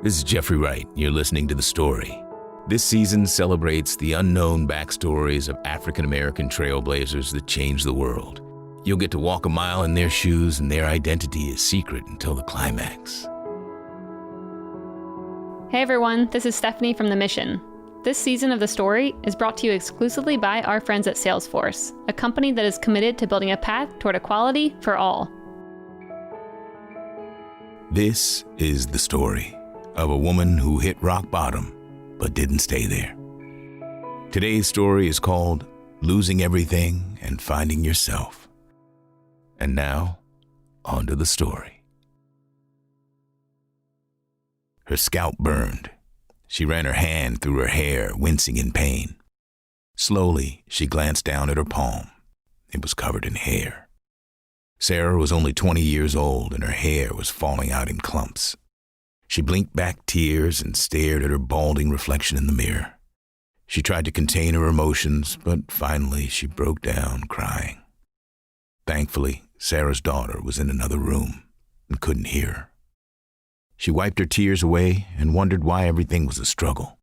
This is Jeffrey Wright. You're listening to The Story. This season celebrates the unknown backstories of African-American trailblazers that changed the world. You'll get to walk a mile in their shoes, and their identity is secret until the climax. Hey everyone, this is Stephanie from The Mission. This season of The Story is brought to you exclusively by our friends at Salesforce, a company that is committed to building a path toward equality for all. This is the story of a woman who hit rock bottom but didn't stay there. Today's story is called Losing Everything and Finding Yourself. And now, on to the story. Her scalp burned. She ran her hand through her hair, wincing in pain. Slowly, she glanced down at her palm. It was covered in hair. Sarah was only 20 years old, and her hair was falling out in clumps. She blinked back tears and stared at her balding reflection in the mirror. She tried to contain her emotions, but finally she broke down, crying. Thankfully, Sarah's daughter was in another room and couldn't hear her. She wiped her tears away and wondered why everything was a struggle.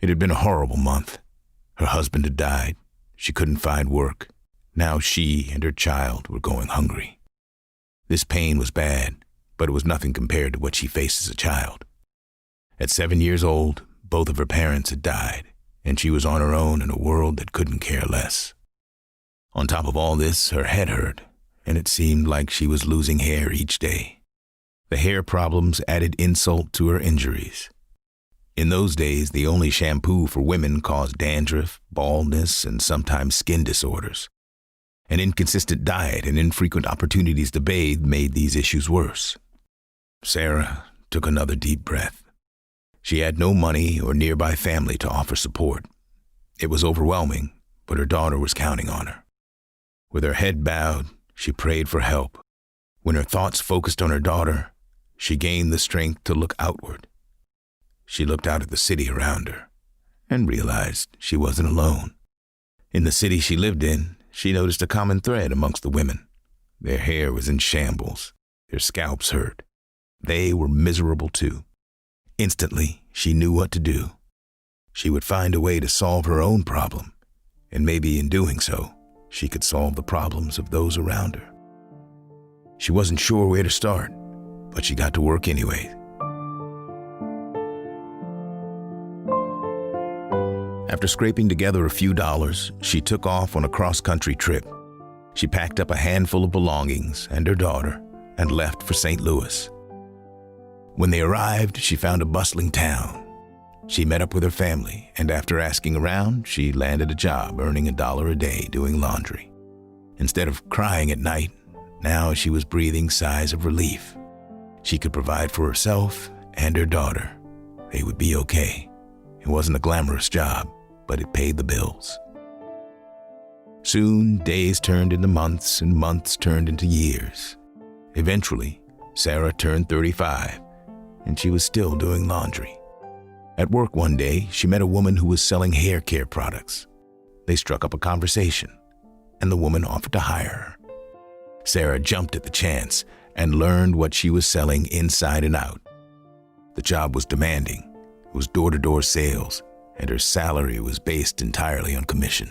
It had been a horrible month. Her husband had died. She couldn't find work. Now she and her child were going hungry. This pain was bad, but it was nothing compared to what she faced as a child. At 7 years old, both of her parents had died, and she was on her own in a world that couldn't care less. On top of all this, her head hurt, and it seemed like she was losing hair each day. The hair problems added insult to her injuries. In those days, the only shampoo for women caused dandruff, baldness, and sometimes skin disorders. An inconsistent diet and infrequent opportunities to bathe made these issues worse. Sarah took another deep breath. She had no money or nearby family to offer support. It was overwhelming, but her daughter was counting on her. With her head bowed, she prayed for help. When her thoughts focused on her daughter, she gained the strength to look outward. She looked out at the city around her and realized she wasn't alone. In the city she lived in, she noticed a common thread amongst the women. Their hair was in shambles. Their scalps hurt. They were miserable too. Instantly, she knew what to do. She would find a way to solve her own problem, and maybe in doing so, she could solve the problems of those around her. She wasn't sure where to start, but she got to work anyway. After scraping together a few dollars, she took off on a cross-country trip. She packed up a handful of belongings and her daughter and left for St. Louis. When they arrived, she found a bustling town. She met up with her family, and after asking around, she landed a job earning $1 a day doing laundry. Instead of crying at night, now she was breathing sighs of relief. She could provide for herself and her daughter. They would be okay. It wasn't a glamorous job, but it paid the bills. Soon, days turned into months, and months turned into years. Eventually, Sarah turned 35, and she was still doing laundry. At work one day, she met a woman who was selling hair care products. They struck up a conversation, and the woman offered to hire her. Sarah jumped at the chance and learned what she was selling inside and out. The job was demanding. It was door-to-door sales, and her salary was based entirely on commission.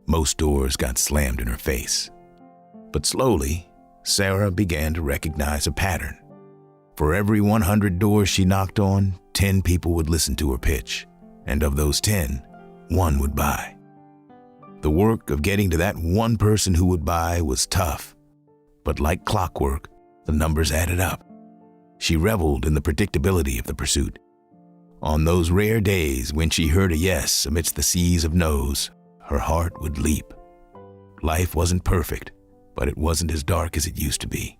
Most doors got slammed in her face. But slowly, Sarah began to recognize a pattern. For every 100 doors she knocked on, 10 people would listen to her pitch, and of those 10, 1 would buy. The work of getting to that one person who would buy was tough, but like clockwork, the numbers added up. She reveled in the predictability of the pursuit. On those rare days when she heard a yes amidst the seas of no's, her heart would leap. Life wasn't perfect, but it wasn't as dark as it used to be.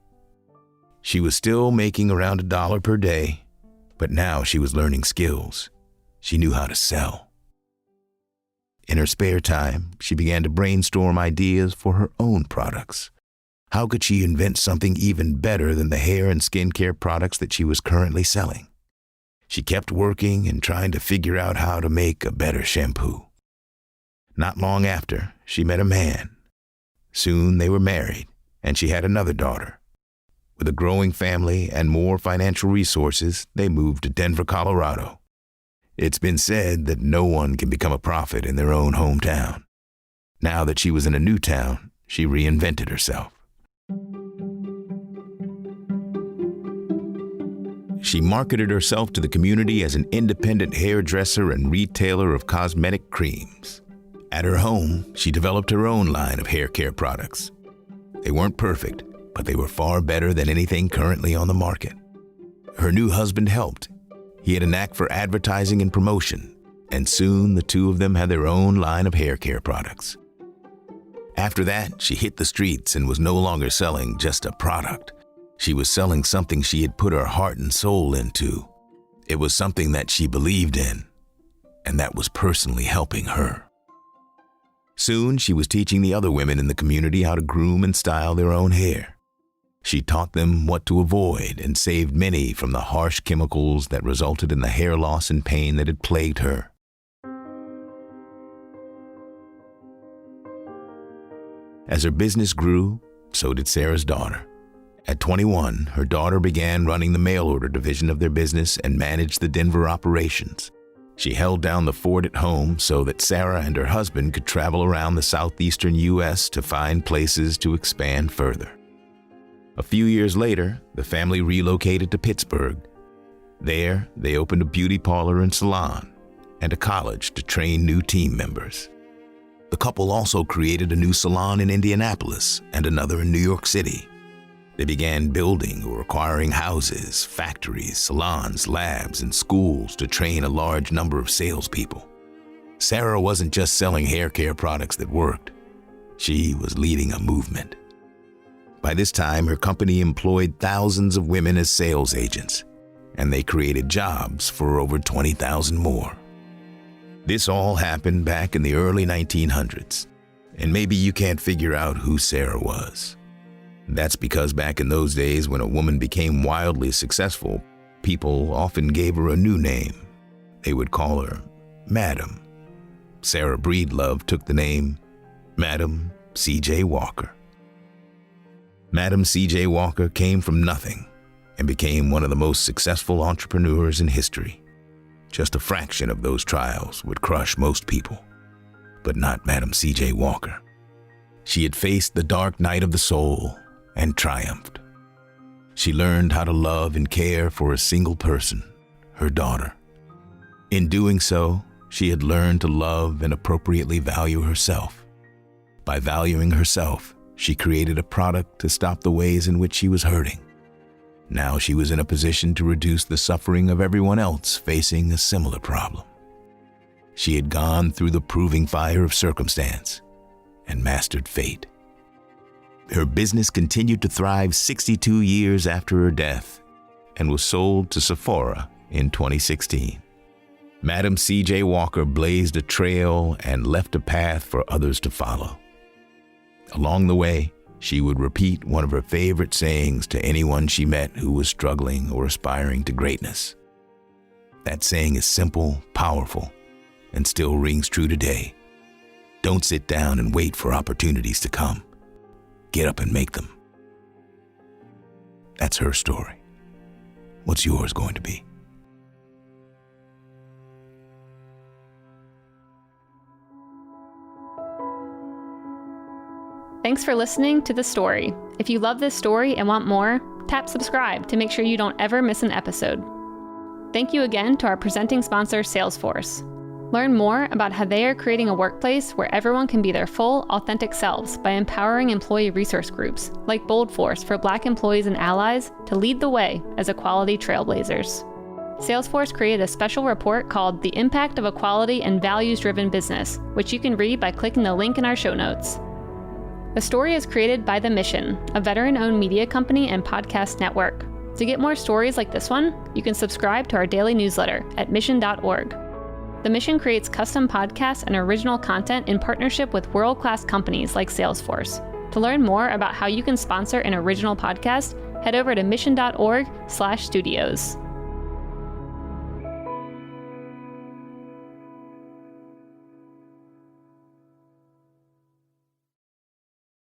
She was still making around $1 per day, but now she was learning skills. She knew how to sell. In her spare time, she began to brainstorm ideas for her own products. How could she invent something even better than the hair and skincare products that she was currently selling? She kept working and trying to figure out how to make a better shampoo. Not long after, she met a man. Soon they were married, and she had another daughter. With a growing family and more financial resources, they moved to Denver, Colorado. It's been said that no one can become a prophet in their own hometown. Now that she was in a new town, she reinvented herself. She marketed herself to the community as an independent hairdresser and retailer of cosmetic creams. At her home, she developed her own line of hair care products. They weren't perfect, but they were far better than anything currently on the market. Her new husband helped. He had a knack for advertising and promotion, and soon the two of them had their own line of hair care products. After that, she hit the streets and was no longer selling just a product. She was selling something she had put her heart and soul into. It was something that she believed in, and that was personally helping her. Soon, she was teaching the other women in the community how to groom and style their own hair. She taught them what to avoid and saved many from the harsh chemicals that resulted in the hair loss and pain that had plagued her. As her business grew, so did Sarah's daughter. At 21, her daughter began running the mail order division of their business and managed the Denver operations. She held down the fort at home so that Sarah and her husband could travel around the southeastern U.S. to find places to expand further. A few years later, the family relocated to Pittsburgh. There, they opened a beauty parlor and salon and a college to train new team members. The couple also created a new salon in Indianapolis and another in New York City. They began building or acquiring houses, factories, salons, labs, and schools to train a large number of salespeople. Sarah wasn't just selling hair care products that worked. She was leading a movement. By this time, her company employed thousands of women as sales agents, and they created jobs for over 20,000 more. This all happened back in the early 1900s, and maybe you can't figure out who Sarah was. That's because back in those days when a woman became wildly successful, people often gave her a new name. They would call her Madam. Sarah Breedlove took the name Madam C.J. Walker. Madam C.J. Walker came from nothing and became one of the most successful entrepreneurs in history. Just a fraction of those trials would crush most people, but not Madam C.J. Walker. She had faced the dark night of the soul and triumphed. She learned how to love and care for a single person, her daughter. In doing so, she had learned to love and appropriately value herself. By valuing herself, she created a product to stop the ways in which she was hurting. Now she was in a position to reduce the suffering of everyone else facing a similar problem. She had gone through the proving fire of circumstance and mastered fate. Her business continued to thrive 62 years after her death and was sold to Sephora in 2016. Madam C.J. Walker blazed a trail and left a path for others to follow. Along the way, she would repeat one of her favorite sayings to anyone she met who was struggling or aspiring to greatness. That saying is simple, powerful, and still rings true today. Don't sit down and wait for opportunities to come. Get up and make them. That's her story. What's yours going to be? Thanks for listening to The Story. If you love this story and want more, tap subscribe to make sure you don't ever miss an episode. Thank you again to our presenting sponsor, Salesforce. Learn more about how they are creating a workplace where everyone can be their full, authentic selves by empowering employee resource groups like BOLDforce for Black employees and allies to lead the way as equality trailblazers. Salesforce created a special report called The Impact of Equality and Values-Driven Business, which you can read by clicking the link in our show notes. The Story is created by The Mission, a veteran-owned media company and podcast network. To get more stories like this one, you can subscribe to our daily newsletter at mission.org. The Mission creates custom podcasts and original content in partnership with world-class companies like Salesforce. To learn more about how you can sponsor an original podcast, head over to mission.org/studios.